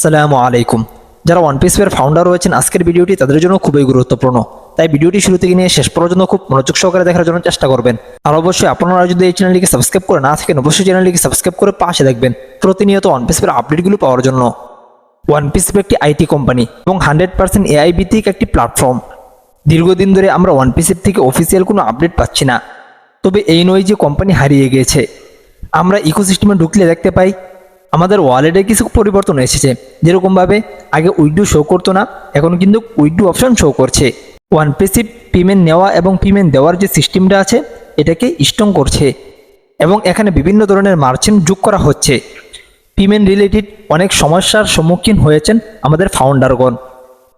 আসসালামু আলাইকুম। যারা ওয়ানপিসের ফাউন্ডার রয়েছেন, আজকের ভিডিওটি তাদের জন্য খুবই গুরুত্বপূর্ণ, তাই ভিডিওটি শুরু থেকে নিয়ে শেষ পর্যন্ত খুব মনোযোগ সহকারে দেখার জন্য চেষ্টা করবেন। আর অবশ্যই আপনারা যদি এই চ্যানেলটিকে সাবস্ক্রাইব করে না থাকেন, অবশ্যই চ্যানেলটিকে সাবস্ক্রাইব করে পাশে দেখবেন প্রতিনিয়ত ওয়ানপিসের আপডেটগুলো পাওয়ার জন্য। ওয়ানপিস একটি আইটি কোম্পানি এবং 100% এআই ভিত্তিক একটি প্ল্যাটফর্ম। দীর্ঘদিন ধরে আমরা ওয়ানপিস থেকে অফিসিয়াল কোনো আপডেট পাচ্ছি না, তবে এই নয় যে কোম্পানি হারিয়ে গিয়েছে। আমরা ইকোসিস্টেমে ঢুকলে দেখতে পাই আমাদের ওয়ালেটে কিছু পরিবর্তন এসেছে। যেরকমভাবে আগে উইথড্র শো করতো না, এখন কিন্তু উইথড্র অপশন শো করছে। ওয়ানপিস পেমেন্ট নেওয়া এবং পেমেন্ট দেওয়ার যে সিস্টেমটা আছে এটাকে স্ট্রং করছে এবং এখানে বিভিন্ন ধরনের মার্চেন্ট যোগ করা হচ্ছে। পেমেন্ট রিলেটেড অনেক সমস্যার সম্মুখীন হয়েছেন আমাদের ফাউন্ডারগণ।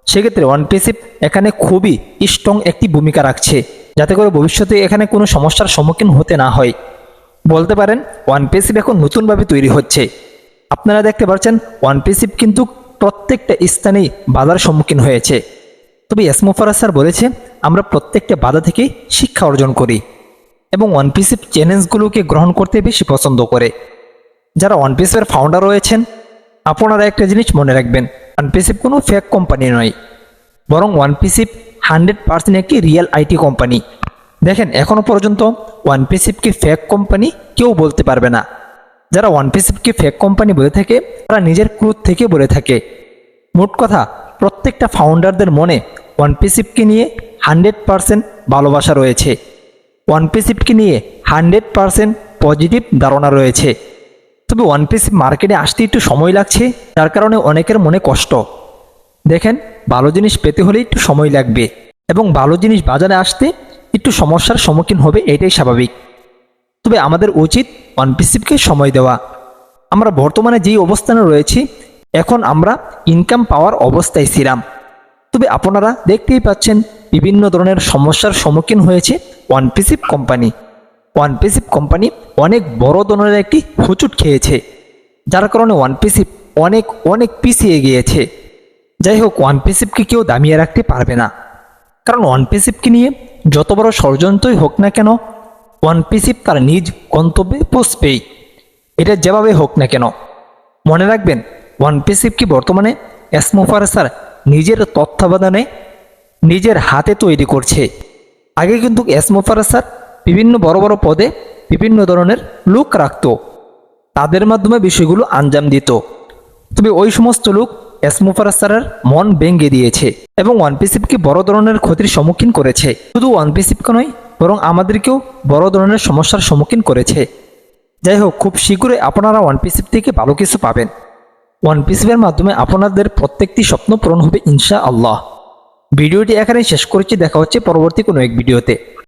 সেক্ষেত্রে ওয়ানপিস এখানে খুবই স্ট্রং একটি ভূমিকা রাখছে, যাতে করে ভবিষ্যতে এখানে কোনো সমস্যার সম্মুখীন হতে না হয়। বলতে পারেন ওয়ানপিস এখন নতুনভাবে তৈরি হচ্ছে। আপনারা দেখতে পাচ্ছেন ওয়ানপিস কিন্তু প্রত্যেকটা স্থানেই বাধার সম্মুখীন হয়েছে, তবে এসমোফারাজ স্যার বলেছে আমরা প্রত্যেকটা বাধা থেকে শিক্ষা অর্জন করি এবং ওয়ানপিস চ্যালেঞ্জগুলোকে গ্রহণ করতে বেশি পছন্দ করে। যারা ওয়ানপিসের ফাউন্ডার রয়েছেন, আপনারা একটা জিনিস মনে রাখবেন, ওয়ানপিস কোনো ফেক কোম্পানি নয়, বরং ওয়ানপিস 100% একটি রিয়েল আইটি কোম্পানি। দেখেন, এখনও পর্যন্ত ওয়ানপিসকে ফেক কোম্পানি কেউ বলতে পারবে না। যারা ওয়ানপিসকে ফেক কোম্পানি বলে থাকে তারা নিজের ক্রোধ থেকে বলে থাকে। মোট কথা, প্রত্যেকটা ফাউন্ডারদের মনে ওয়ানপিসকে নিয়ে 100% ভালোবাসা রয়েছে, ওয়ানপিসকে নিয়ে 100% পজিটিভ ধারণা রয়েছে। তবে ওয়ানপিস মার্কেটে আসতে একটু সময় লাগছে, যার কারণে অনেকের মনে কষ্ট। দেখেন, ভালো জিনিস পেতে হলে একটু সময় লাগবে এবং ভালো জিনিস বাজারে আসতে একটু সমস্যার সম্মুখীন হবে, এটাই স্বাভাবিক। তবে আমাদের উচিত ওয়ানপিসকে সময় দেওয়া। আমরা বর্তমানে যেই অবস্থানে রয়েছি, এখন আমরা ইনকাম পাওয়ার অবস্থায় ছিলাম। তবে আপনারা দেখতেই পাচ্ছেন বিভিন্ন ধরনের সমস্যার সম্মুখীন হয়েছে ওয়ানপিস কোম্পানি। ওয়ানপিস কোম্পানি অনেক বড় ধরনের একটি হুচুট খেয়েছে, যার কারণে ওয়ানপিস অনেক অনেক পিছিয়ে গিয়েছে। যাই হোক, ওয়ানপিসকে কেউ দামিয়ে রাখতে পারবে না, কারণ ওয়ানপিসকে নিয়ে যত বড় ষড়যন্ত্রই হোক না কেন, ওয়ানপিস তার নিজ গন্তব্যে পৌঁছবেই, এটা যেভাবে হোক না কেন। মনে রাখবেন, ওয়ানপিস কি বর্তমানে এসমোফারাজ স্যার নিজের তত্ত্বাবধানে নিজের হাতে তৈরি করছে। আগে কিন্তু এসমোফারাজ স্যার বিভিন্ন বড় বড় পদে বিভিন্ন ধরনের লোক রাখত, তাদের মাধ্যমে বিষয়গুলো আঞ্জাম দিত। তবে ওই সমস্ত লোক এসমোফারাজ স্যারের মন ভেঙে দিয়েছে এবং ওয়ানপিসকে বড় ধরনের ক্ষতির সম্মুখীন করেছে। শুধু ওয়ানপিসকে নয়, বরং আমাদেরকেও বড় ধরনের সমস্যার সম্মুখীন করেছে। যাই হোক, খুব শীঘ্রই আপনারা ওয়ানপিস থেকে ভালো কিছু পাবেন। ওয়ানপিসের মাধ্যমে আপনাদের প্রত্যেকটি স্বপ্ন পূরণ হবে ইনশাআল্লাহ। ভিডিওটি এখানে শেষ করছি, দেখা হচ্ছে পরবর্তী কোনো এক ভিডিওতে।